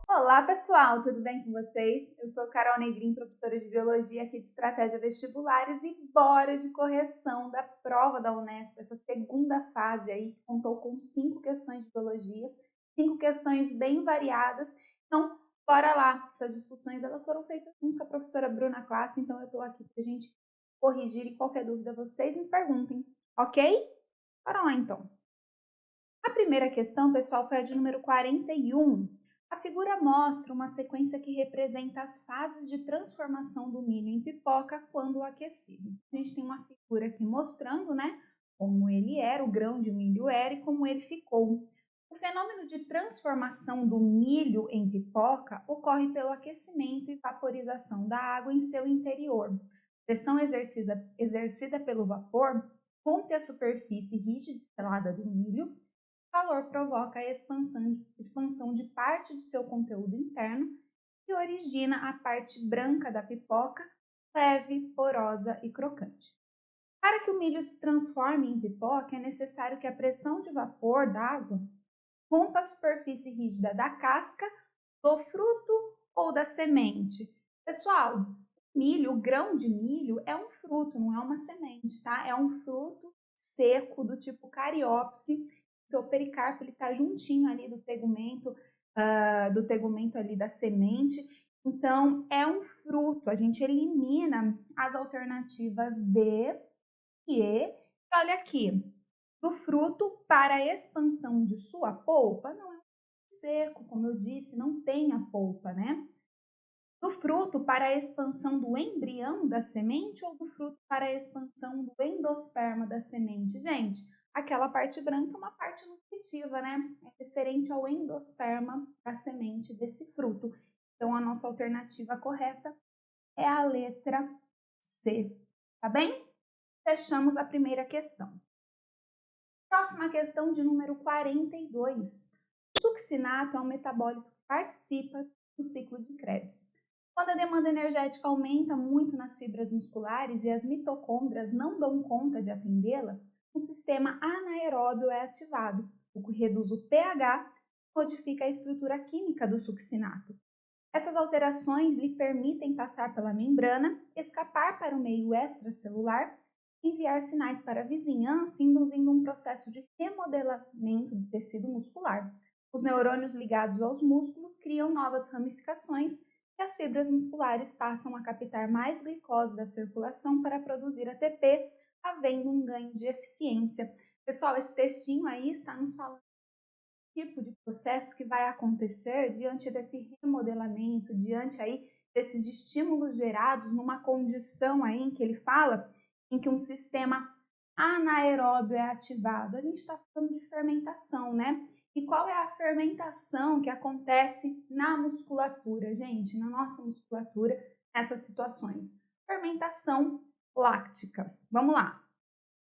Olá pessoal, tudo bem com vocês? Eu sou Carol Negrin, professora de Biologia aqui de Estratégia Vestibulares e bora de correção da prova da Unesp, essa segunda fase aí que contou com 5 questões de Biologia, 5 questões bem variadas, então bora lá. Essas discussões elas foram feitas junto com a professora Bruna Classe, então eu estou aqui para a gente corrigir e qualquer dúvida vocês me perguntem, ok? Bora lá então. A primeira questão, pessoal, foi a de número 41. A figura mostra uma sequência que representa as fases de transformação do milho em pipoca quando aquecido. A gente tem uma figura aqui mostrando, né, como ele era, o grão de milho era e como ele ficou. O fenômeno de transformação do milho em pipoca ocorre pelo aquecimento e vaporização da água em seu interior. A pressão exercida pelo vapor rompe a superfície rígida e selada do milho. O calor provoca a expansão de parte do seu conteúdo interno e origina a parte branca da pipoca, leve, porosa e crocante. Para que o milho se transforme em pipoca, é necessário que a pressão de vapor d'água rompa a superfície rígida da casca, do fruto ou da semente. Pessoal, milho, o grão de milho é um fruto, não é uma semente, tá? É um fruto seco do tipo cariópse. O seu pericarpo está juntinho ali do tegumento ali da semente. Então, é um fruto. A gente elimina as alternativas D e E. Olha aqui, do fruto para a expansão de sua polpa, não é seco, como eu disse, não tem a polpa, né? Do fruto para a expansão do embrião da semente ou do fruto para a expansão do endosperma da semente? Gente, aquela parte branca é uma parte nutritiva, né? É referente ao endosperma da semente desse fruto. Então, a nossa alternativa correta é a letra C, tá bem? Fechamos a primeira questão. Próxima questão de número 42. O succinato é um metabólito que participa do ciclo de Krebs. Quando a demanda energética aumenta muito nas fibras musculares e as mitocôndrias não dão conta de atendê-la, o sistema anaeróbio é ativado, o que reduz o pH e modifica a estrutura química do succinato. Essas alterações lhe permitem passar pela membrana, escapar para o meio extracelular e enviar sinais para a vizinhança, induzindo um processo de remodelamento do tecido muscular. Os neurônios ligados aos músculos criam novas ramificações e as fibras musculares passam a captar mais glicose da circulação para produzir ATP, havendo um ganho de eficiência. Pessoal, esse textinho aí está nos falando do tipo de processo que vai acontecer diante desse remodelamento, diante aí desses estímulos gerados numa condição aí em que ele fala em que um sistema anaeróbio é ativado. A gente está falando de fermentação, né? E qual é a fermentação que acontece na musculatura, gente? Na nossa musculatura, nessas situações. Fermentação láctica. Vamos lá.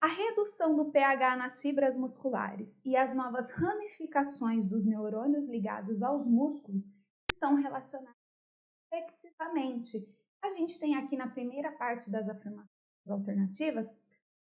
A redução do pH nas fibras musculares e as novas ramificações dos neurônios ligados aos músculos estão relacionadas respectivamente. A gente tem aqui na primeira parte das afirmações alternativas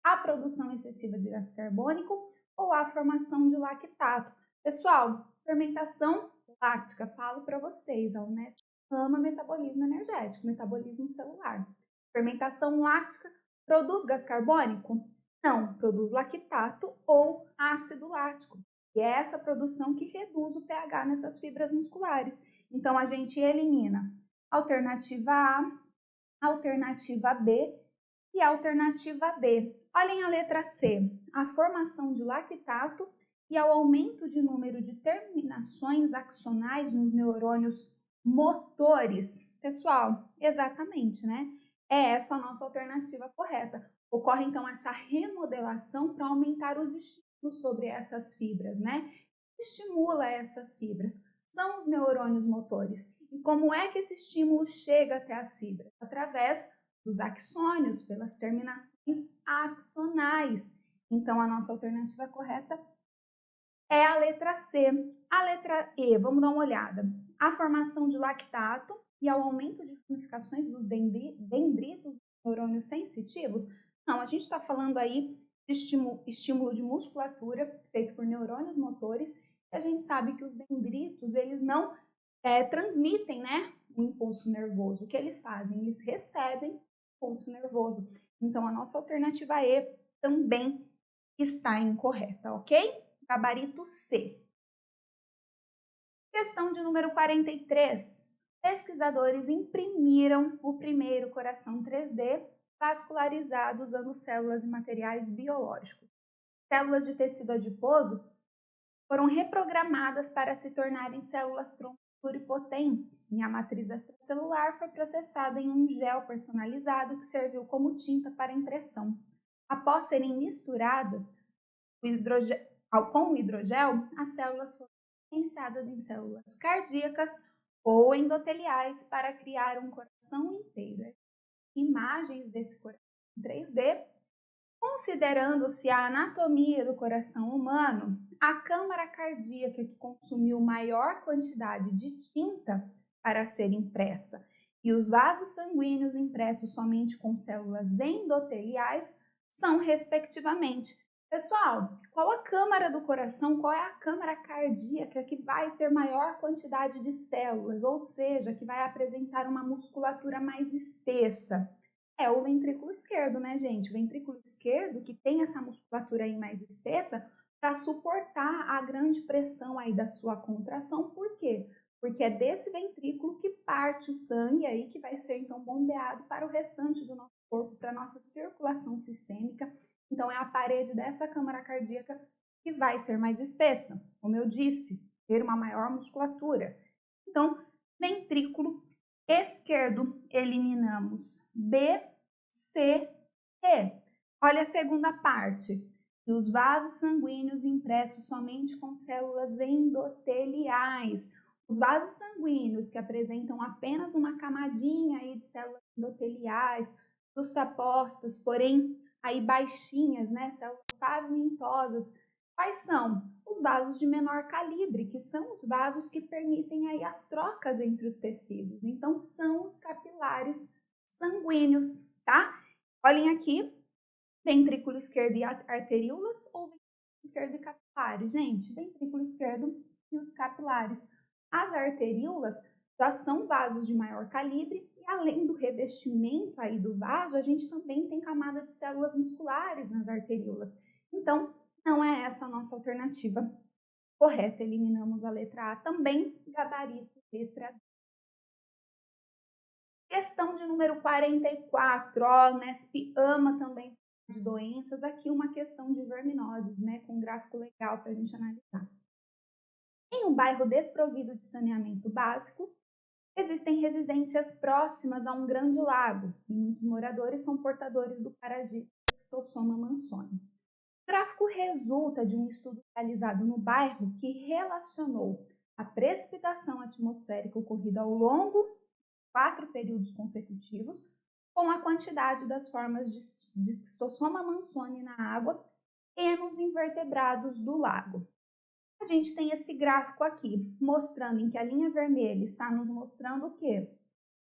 a produção excessiva de gás carbônico ou a formação de lactato. Pessoal, fermentação láctica, falo para vocês, a Unesp ama metabolismo energético, metabolismo celular. Fermentação láctica produz gás carbônico? Não, produz lactato ou ácido lático. E é essa produção que reduz o pH nessas fibras musculares. Então, a gente elimina alternativa A, alternativa B e alternativa D. Olhem a letra C, a formação de lactato e ao aumento de número de terminações axonais nos neurônios motores. Pessoal, exatamente, né? É essa a nossa alternativa correta. Ocorre, então, essa remodelação para aumentar os estímulos sobre essas fibras, né? Estimula essas fibras. São os neurônios motores. E como é que esse estímulo chega até as fibras? Através dos axônios, pelas terminações axonais. Então, a nossa alternativa correta é a letra C. A letra E, vamos dar uma olhada. A formação de lactato e ao aumento de ramificações dos dendritos dos neurônios sensitivos. Não, a gente está falando aí estímulo de musculatura feito por neurônios motores. E a gente sabe que os dendritos, eles não transmitem, né, o impulso nervoso. O que eles fazem? Eles recebem o impulso nervoso. Então, a nossa alternativa E também está incorreta, ok? Gabarito C. Questão de número 43. Pesquisadores imprimiram o primeiro coração 3D vascularizado usando células e materiais biológicos. Células de tecido adiposo foram reprogramadas para se tornarem células tronco pluripotentes e a matriz extracelular foi processada em um gel personalizado que serviu como tinta para impressão. Após serem misturadas com o hidrogel, as células foram diferenciadas em células cardíacas ou endoteliais para criar um coração inteiro. Imagens desse coração em 3D. Considerando-se a anatomia do coração humano, a câmara cardíaca que consumiu maior quantidade de tinta para ser impressa e os vasos sanguíneos impressos somente com células endoteliais são, respectivamente. Pessoal, qual a câmara do coração, qual é a câmara cardíaca que vai ter maior quantidade de células, ou seja, que vai apresentar uma musculatura mais espessa? É o ventrículo esquerdo, né, gente? O ventrículo esquerdo que tem essa musculatura aí mais espessa para suportar a grande pressão aí da sua contração. Por quê? Porque é desse ventrículo que parte o sangue aí que vai ser então bombeado para o restante do nosso corpo, para a nossa circulação sistêmica. Então, é a parede dessa câmara cardíaca que vai ser mais espessa, como eu disse, ter uma maior musculatura. Então, ventrículo esquerdo, eliminamos B, C, E. Olha a segunda parte. E os vasos sanguíneos impressos somente com células endoteliais. Os vasos sanguíneos que apresentam apenas uma camadinha aí de células endoteliais, justapostas, porém aí baixinhas, né, células pavimentosas. Quais são? Os vasos de menor calibre, que são os vasos que permitem aí as trocas entre os tecidos. Então, são os capilares sanguíneos, tá? Olhem aqui, ventrículo esquerdo e arteríolas ou ventrículo esquerdo e capilares? Gente, ventrículo esquerdo e os capilares. As arteríolas já são vasos de maior calibre e além do revestimento aí do vaso, a gente também tem camada de células musculares nas arteríolas. Então, não é essa a nossa alternativa correta. Eliminamos a letra A também, gabarito, letra D. Questão de número 44, ó, o Nesp ama também de doenças. Aqui uma questão de verminoses, né, com um gráfico legal para a gente analisar. Em um bairro desprovido de saneamento básico, existem residências próximas a um grande lago e muitos moradores são portadores do parasita Schistosoma mansoni. O gráfico resulta de um estudo realizado no bairro que relacionou a precipitação atmosférica ocorrida ao longo de 4 períodos consecutivos com a quantidade das formas de Schistosoma mansoni na água e nos invertebrados do lago. A gente tem esse gráfico aqui, mostrando em que a linha vermelha está nos mostrando o quê?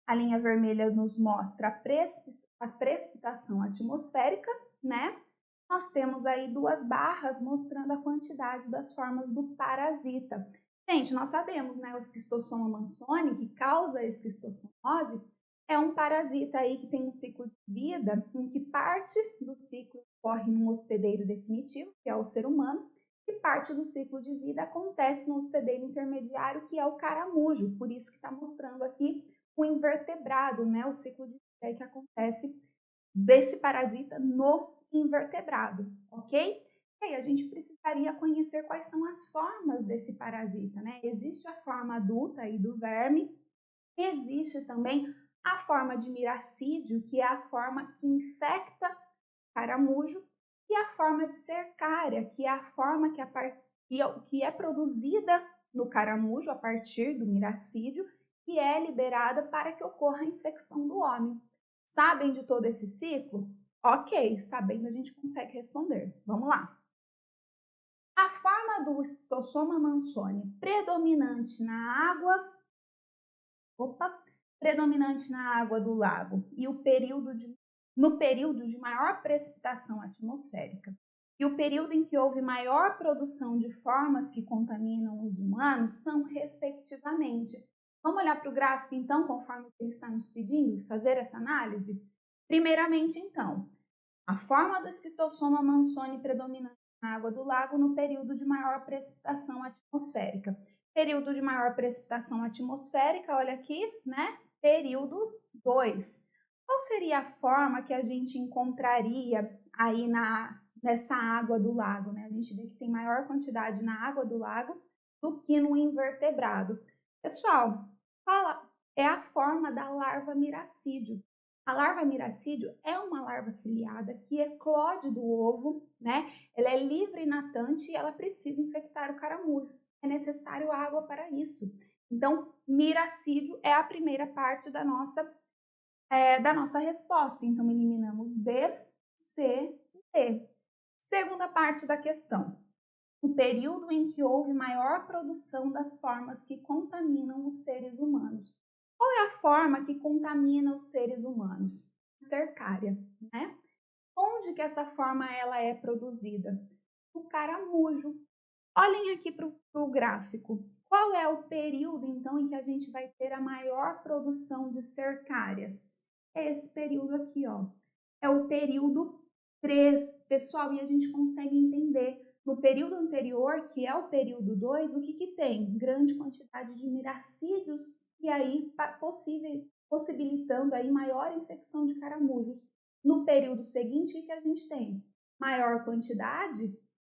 A linha vermelha nos mostra a precipitação atmosférica, né? Nós temos aí 2 barras mostrando a quantidade das formas do parasita. Gente, nós sabemos, né, o Schistosoma mansoni, que causa a esquistossomose, é um parasita aí que tem um ciclo de vida em que parte do ciclo ocorre num hospedeiro definitivo, que é o ser humano, e parte do ciclo de vida acontece no hospedeiro intermediário, que é o caramujo. Por isso que está mostrando aqui o invertebrado, né, o ciclo de vida que acontece desse parasita no invertebrado, ok? E aí a gente precisaria conhecer quais são as formas desse parasita, né? Existe a forma adulta aí do verme, existe também a forma de miracídio, que é a forma que infecta o caramujo, e a forma de cercária, que é a forma que é produzida no caramujo a partir do miracídio e é liberada para que ocorra a infecção do homem. Sabem de todo esse ciclo? Ok, sabendo a gente consegue responder. Vamos lá. A forma do Schistosoma mansoni predominante na água, do lago e no período de maior precipitação atmosférica e o período em que houve maior produção de formas que contaminam os humanos são, respectivamente. Vamos olhar para o gráfico, então, conforme ele está nos pedindo, e fazer essa análise? Primeiramente, então, a forma do esquistossoma mansoni predominante na água do lago no período de maior precipitação atmosférica. Período de maior precipitação atmosférica, olha aqui, né? Período 2. Qual seria a forma que a gente encontraria aí nessa água do lago, né? A gente vê que tem maior quantidade na água do lago do que no invertebrado. Pessoal, é a forma da larva miracídio. A larva miracídio é uma larva ciliada que eclode do ovo, né? Ela é livre e natante e ela precisa infectar o caramujo. É necessário água para isso. Então, miracídio é a primeira parte da nossa resposta. Então, eliminamos B, C e D. Segunda parte da questão. O período em que houve maior produção das formas que contaminam os seres humanos. Qual é a forma que contamina os seres humanos? Cercária, né? Onde que essa forma ela é produzida? O caramujo. Olhem aqui para o gráfico. Qual é o período, então, em que a gente vai ter a maior produção de cercárias? É esse período aqui, ó. É o período 3, pessoal, e a gente consegue entender. No período anterior, que é o período 2, o que tem? Grande quantidade de miracídios e aí possibilitando aí maior infecção de caramujos. No período seguinte, o que a gente tem? Maior quantidade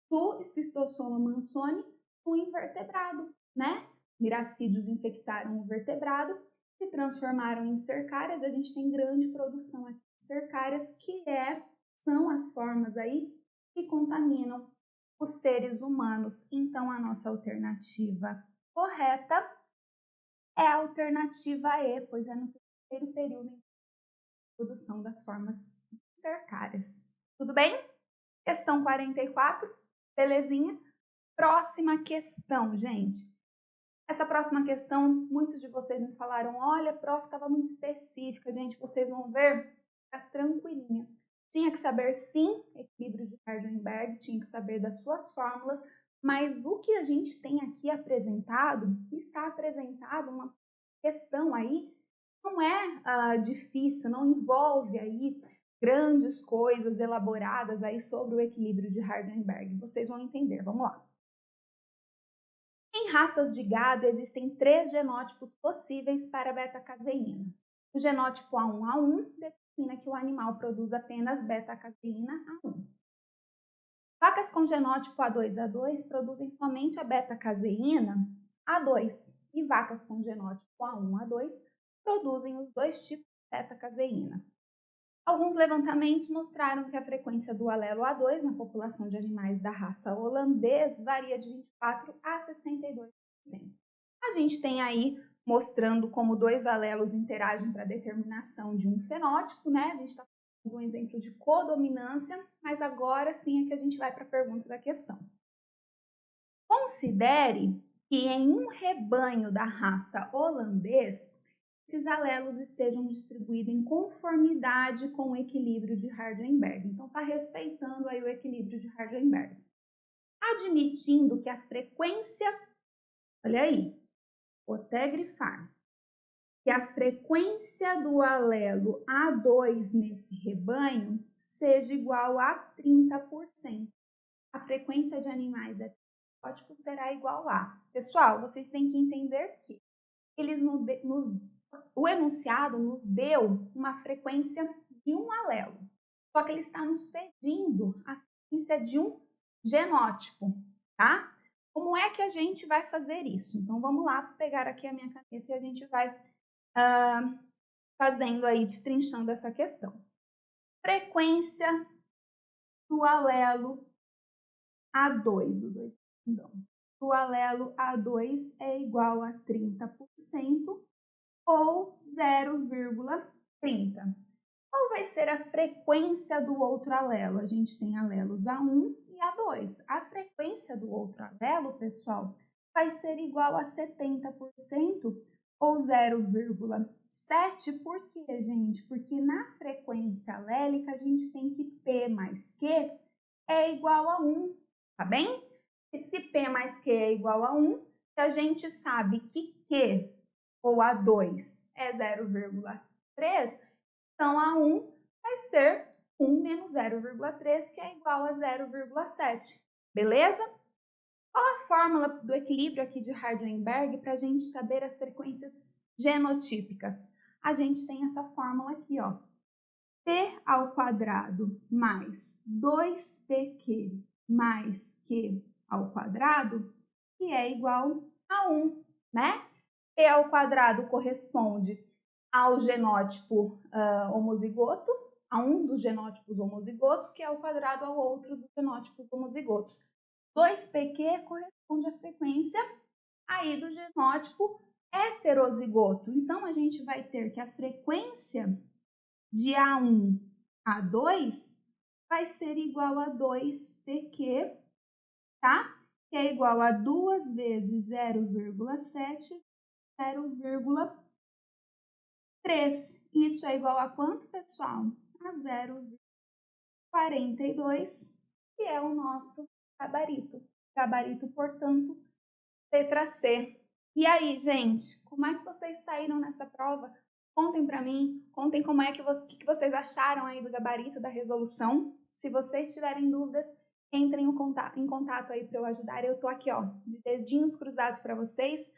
do esquistossoma mansoni no invertebrado, né? Miracídios infectaram o vertebrado, se transformaram em cercárias, a gente tem grande produção aqui de cercárias, que são as formas aí que contaminam os seres humanos. Então, a nossa alternativa correta é a alternativa E, pois é no terceiro período de produção das formas cercárias. Tudo bem? Questão 44, belezinha? Próxima questão, gente. Essa próxima questão, muitos de vocês me falaram, olha, prof, estava muito específica, gente, vocês vão ver, tá tranquilinha. Tinha que saber, sim, equilíbrio de Hardenberg, tinha que saber das suas fórmulas, mas o que a gente tem aqui apresentado, está apresentado uma questão aí, não é difícil, não envolve aí grandes coisas elaboradas aí sobre o equilíbrio de Hardenberg. Vocês vão entender, vamos lá. Em raças de gado, existem 3 genótipos possíveis para a beta-caseína. O genótipo A1A1 determina que o animal produz apenas beta-caseína A1. Vacas com genótipo A2A2 produzem somente a beta-caseína A2 e vacas com genótipo A1A2 produzem os 2 tipos de beta-caseína. Alguns levantamentos mostraram que a frequência do alelo A2 na população de animais da raça holandês varia de 24% a 62%. A gente tem aí mostrando como 2 alelos interagem para a determinação de um fenótipo, né? A gente está fazendo um exemplo de codominância, mas agora sim é que a gente vai para a pergunta da questão. Considere que em um rebanho da raça holandês, esses alelos estejam distribuídos em conformidade com o equilíbrio de Hardenberg. Então, está respeitando aí o equilíbrio de Hardenberg. Admitindo que a frequência, olha aí, vou até grifar, que a frequência do alelo A2 nesse rebanho seja igual a 30%. A frequência de animais heteróticos será igual a. Pessoal, vocês têm que entender que o enunciado nos deu uma frequência de um alelo, só que ele está nos pedindo a frequência de um genótipo, tá? Como é que a gente vai fazer isso? Então, vamos lá pegar aqui a minha caneta e a gente vai fazendo aí, destrinchando essa questão. Frequência do alelo A2, o alelo A2 é igual a 30%, ou 0,30. Qual vai ser a frequência do outro alelo? A gente tem alelos A1 e A2. A frequência do outro alelo, pessoal, vai ser igual a 70% ou 0,7. Por quê, gente? Porque na frequência alélica a gente tem que P mais Q é igual a 1, tá bem? E se P mais Q é igual a 1, se a gente sabe que Q ou A2 é 0,3, então A1 vai ser 1 menos 0,3, que é igual a 0,7, beleza? Qual a fórmula do equilíbrio aqui de Hardenberg para a gente saber as frequências genotípicas? A gente tem essa fórmula aqui, ó. P ao quadrado mais 2PQ mais Q ao quadrado, que é igual a 1, né? P ao quadrado corresponde ao genótipo homozigoto, a um dos genótipos homozigotos, que é o quadrado ao outro dos genótipos homozigotos. 2PQ corresponde à frequência aí do genótipo heterozigoto. Então, a gente vai ter que a frequência de A1 a 2 vai ser igual a 2PQ, tá? Que é igual a 2 vezes 0,7, 0,3. Isso é igual a quanto, pessoal? A 0,42, que é o nosso gabarito. Gabarito, portanto, letra C. E aí, gente, como é que vocês saíram nessa prova? Contem para mim, contem como é que vocês acharam aí do gabarito da resolução. Se vocês tiverem dúvidas, entrem em contato aí para eu ajudar. Eu tô aqui, ó, de dedinhos cruzados para vocês.